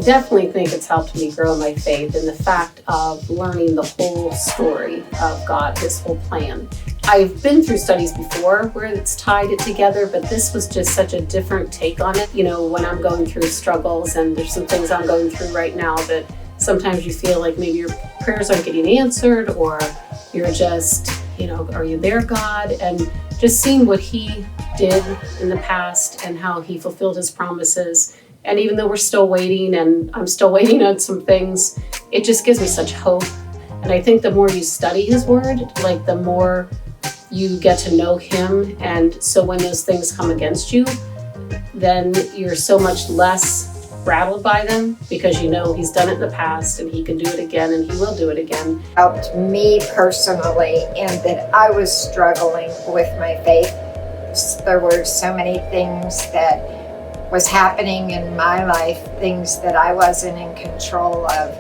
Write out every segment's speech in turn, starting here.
definitely think it's helped me grow my faith in the fact of learning the whole story of God, His whole plan. I've been through studies before where it's tied it together, but this was just such a different take on it. You know, when I'm going through struggles, and there's some things I'm going through right now that sometimes you feel like maybe your prayers aren't getting answered, or you're just, you know, are you there, God? And just seeing what He did in the past and how He fulfilled His promises. And even though we're still waiting, and I'm still waiting on some things, it just gives me such hope. And I think the more you study His Word, like the more you get to know Him. And so when those things come against you, then you're so much less rattled by them, because you know He's done it in the past and He can do it again, and He will do it again. Helped me personally in that I was struggling with my faith. There were so many things that was happening in my life, things that I wasn't in control of,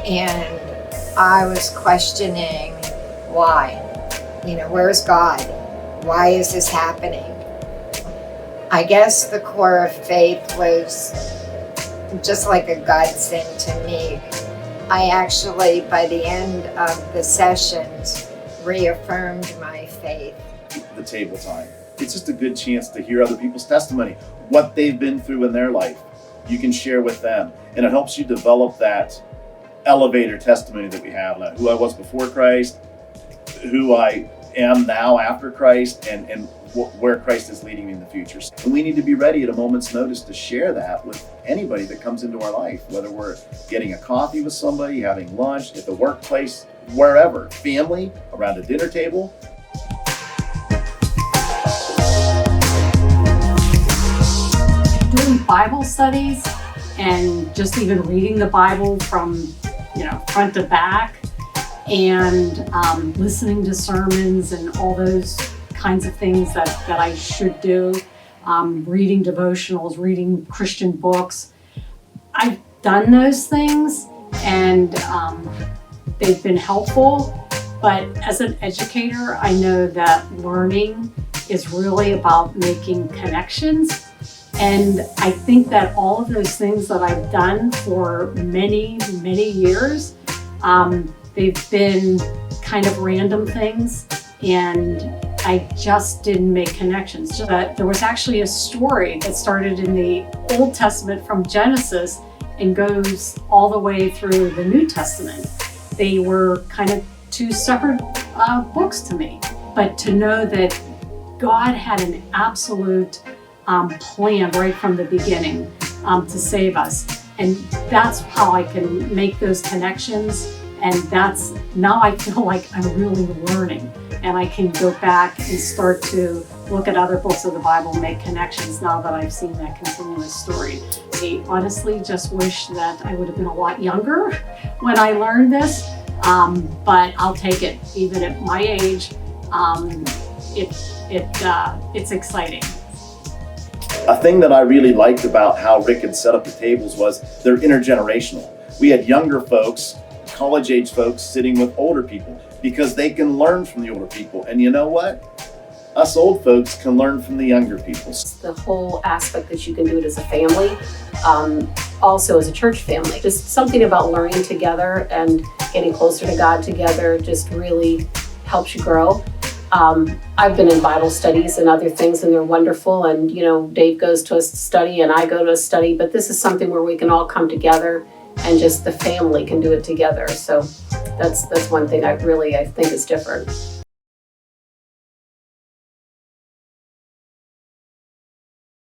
and I was questioning why. You know, where's God? Why is this happening? I guess the core of faith was just like a godsend to me. I actually, by the end of the sessions, reaffirmed my faith. The table time. It's just a good chance to hear other people's testimony, what they've been through in their life. You can share with them, and it helps you develop that elevator testimony that we have, like who I was before Christ, who I am now after Christ, and where Christ is leading me in the future. And we need to be ready at a moment's notice to share that with anybody that comes into our life, whether we're getting a coffee with somebody, having lunch, at the workplace, wherever, family, around a dinner table. Doing Bible studies and just even reading the Bible from, front to back, and listening to sermons and all those kinds of things that I should do, reading devotionals, reading Christian books. I've done those things, and they've been helpful, but as an educator, I know that learning is really about making connections. And I think that all of those things that I've done for many, many years, they've been kind of random things, and I just didn't make connections. There was actually a story that started in the Old Testament from Genesis and goes all the way through the New Testament. They were kind of two separate books to me, but to know that God had an absolute plan right from the beginning to save us. And that's how I can make those connections. And now I feel like I'm really learning, and I can go back and start to look at other books of the Bible and make connections now that I've seen that continuous story. I honestly just wish that I would have been a lot younger when I learned this, but I'll take it. Even at my age, it's exciting. A thing that I really liked about how Rick had set up the tables was they're intergenerational. We had younger folks, college-age folks sitting with older people, because they can learn from the older people. And you know what? Us old folks can learn from the younger people. The whole aspect that you can do it as a family, also as a church family. Just something about learning together and getting closer to God together just really helps you grow. I've been in Bible studies and other things, and they're wonderful. And, Dave goes to a study and I go to a study, but this is something where we can all come together and just the family can do it together. So that's one thing I think is different.